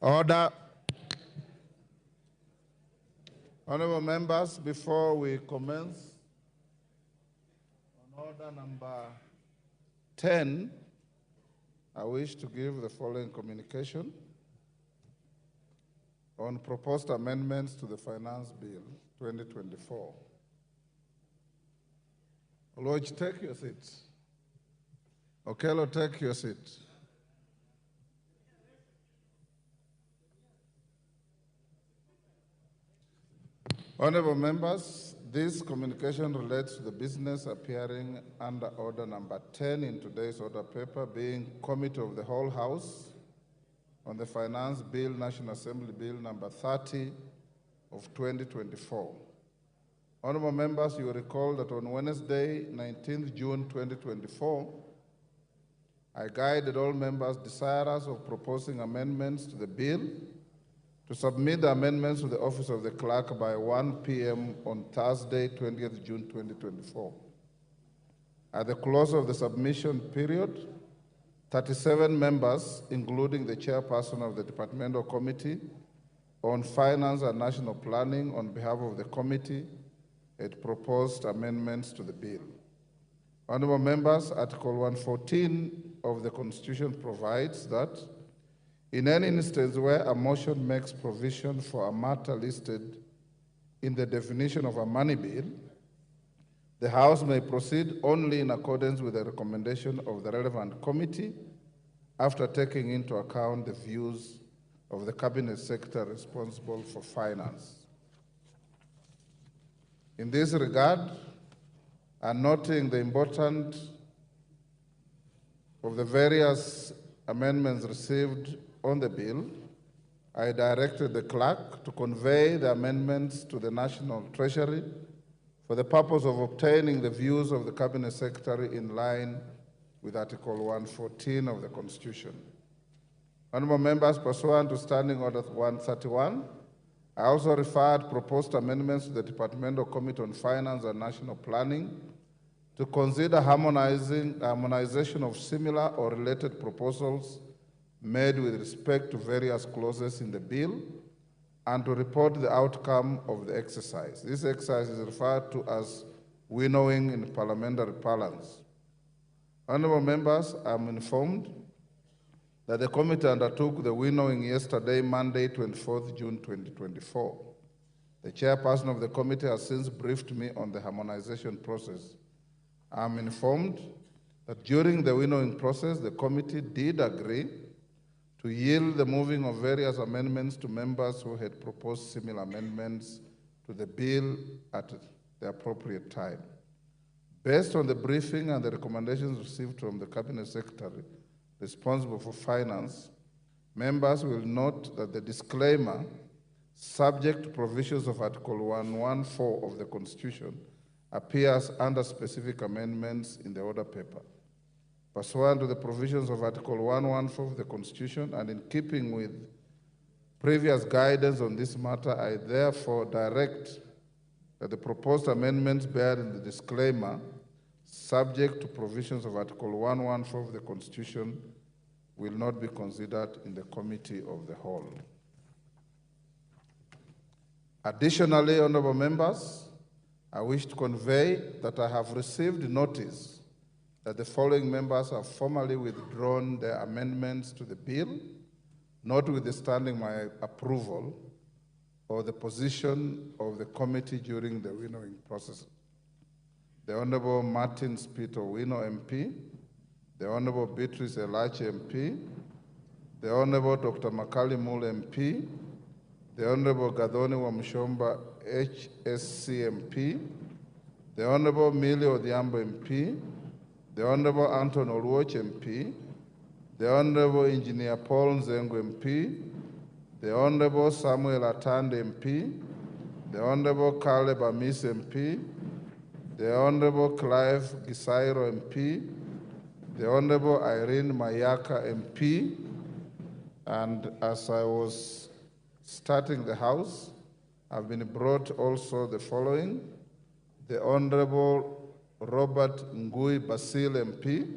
Order. Honorable members, before we commence on order number 10, I wish to give the following communication on proposed amendments to the Finance Bill 2024. Lodge, take your seat. Okello, take your seat. Honorable members, this communication relates to the business appearing under order number 10 in today's order paper, being Committee of the Whole House on the Finance Bill, National Assembly Bill number 30 of 2024. Honorable members, you will recall that on Wednesday, 19th June 2024, I guided all members desirous of proposing amendments to the bill to submit the amendments to the Office of the Clerk by 1 p.m. on Thursday, 20th June 2024. At the close of the submission period, 37 members, including the chairperson of the Departmental Committee on Finance and National Planning on behalf of the committee, had proposed amendments to the bill. Honorable members, Article 114 of the Constitution provides that in any instance where a motion makes provision for a matter listed in the definition of a money bill, the House may proceed only in accordance with the recommendation of the relevant committee after taking into account the views of the Cabinet Secretary responsible for finance. In this regard, and noting the importance of the various amendments received on the bill, I directed the clerk to convey the amendments to the National Treasury for the purpose of obtaining the views of the Cabinet Secretary in line with Article 114 of the Constitution. Honorable members, pursuant to Standing Order 131, I also referred proposed amendments to the Departmental Committee on Finance and National Planning to consider harmonization of similar or related proposals made with respect to various clauses in the bill and to report the outcome of the exercise. This exercise is referred to as winnowing in parliamentary parlance. Honorable members, I am informed that the committee undertook the winnowing yesterday, Monday, 24th June 2024. The chairperson of the committee has since briefed me on the harmonization process. I am informed that during the winnowing process, the committee did agree to yield the moving of various amendments to members who had proposed similar amendments to the bill at the appropriate time. Based on the briefing and the recommendations received from the Cabinet Secretary responsible for finance, members will note that the disclaimer, subject to provisions of Article 114 of the Constitution, appears under specific amendments in the order paper. Pursuant to the provisions of Article 114 of the Constitution and in keeping with previous guidance on this matter, I therefore direct that the proposed amendments bearing the disclaimer, subject to provisions of Article 114 of the Constitution, will not be considered in the Committee of the Whole. Additionally, honorable members, I wish to convey that I have received notice that the following members have formally withdrawn their amendments to the bill, notwithstanding my approval or the position of the committee during the winnowing process. The Honorable Martin Spito Wino MP, the Honorable Beatrice Elache MP, the Honorable Dr. Makali Mul MP, the Honorable Gathoni Wamuchomba HSC MP, the Honorable Millie Odhiambo MP, the Honorable Anton Oluoch MP, the Honorable Engineer Paul Nzengo MP, the Honorable Samuel Atande MP, the Honorable Caleb Amis MP, the Honorable Clive Gisairo MP, the Honorable Irene Mayaka MP, and as I was starting the House, I've been brought also the following: the Honorable Robert Ngui Basil MP,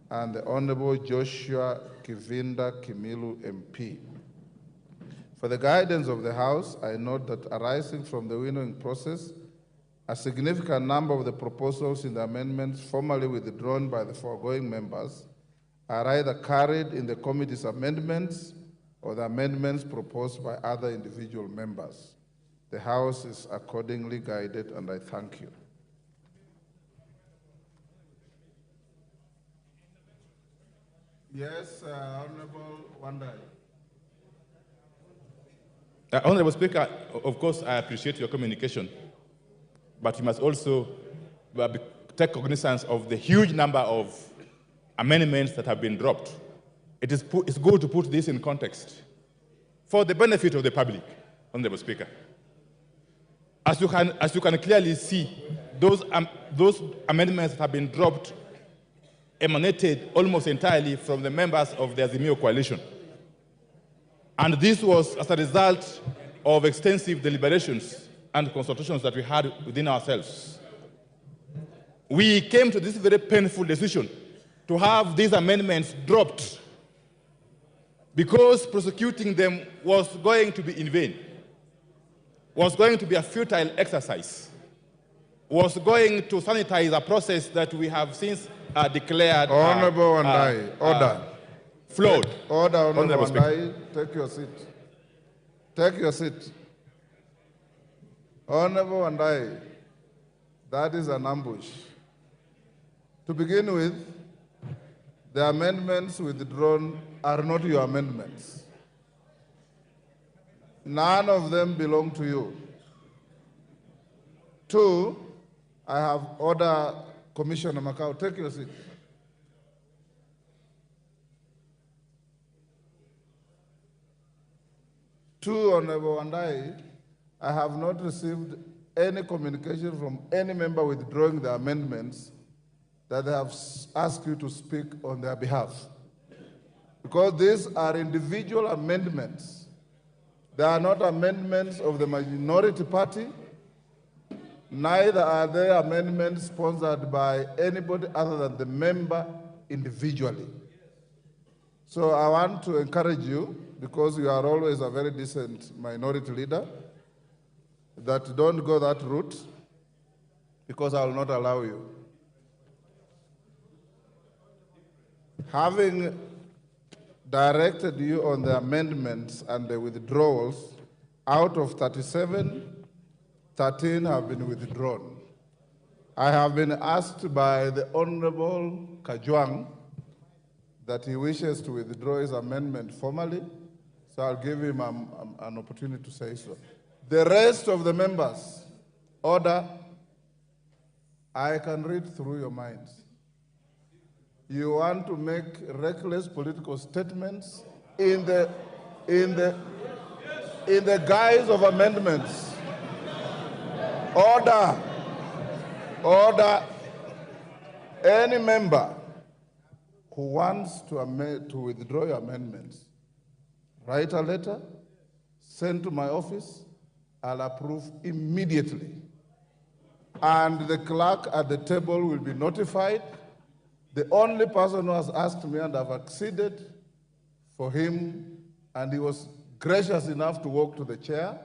and the Honorable Joshua Kivinda Kimilu MP. For the guidance of the House, I note that arising from the winnowing process, a significant number of the proposals in the amendments formally withdrawn by the foregoing members are either carried in the committee's amendments or the amendments proposed by other individual members. The House is accordingly guided, and I thank you. Yes, Honorable Wandai. Honorable Speaker, of course, I appreciate your communication, but you must also take cognizance of the huge number of amendments that have been dropped. It's good to put this in context for the benefit of the public, Honorable Speaker. As you can clearly see, those amendments that have been dropped emanated almost entirely from the members of the Azimio coalition. And this was as a result of extensive deliberations and consultations that we had within ourselves. We came to this very painful decision to have these amendments dropped because prosecuting them was going to be in vain, was going to be a futile exercise, was going to sanitize a process that we have since declared Honorable Wandai, order. Flawed. Order, Honorable Wandai, take your seat. Take your seat. Honorable Wandai, that is an ambush. To begin with, the amendments withdrawn are not your amendments. None of them belong to you. Two, I have ordered Commissioner Macau, take your seat. Two, Honorable Wandai, I have not received any communication from any member withdrawing the amendments that they have asked you to speak on their behalf. Because these are individual amendments. They are not amendments of the minority party, neither are they amendments sponsored by anybody other than the member individually. So I want to encourage you, because you are always a very decent minority leader, that don't go that route, because I will not allow you. Having directed you on the amendments and the withdrawals, out of 37, 13 have been withdrawn. I have been asked by the Honorable Kajwang that he wishes to withdraw his amendment formally, so I'll give him an opportunity to say so. The rest of the members, order. I can read through your minds. You want to make reckless political statements in the guise of amendments. Order. Order. Any member who wants to withdraw your amendments, write a letter, send to my office, I'll approve immediately. And the clerk at the table will be notified. The only person who has asked me, and I've acceded for him, and he was gracious enough to walk to the chair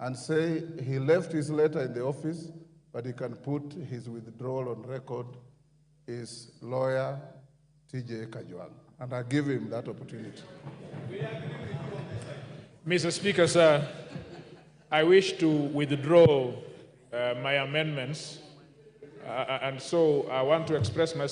and say he left his letter in the office, but he can put his withdrawal on record, is lawyer T.J. Kajwang. And I give him that opportunity. Mr. Speaker, sir, I wish to withdraw my amendments, and so I want to express myself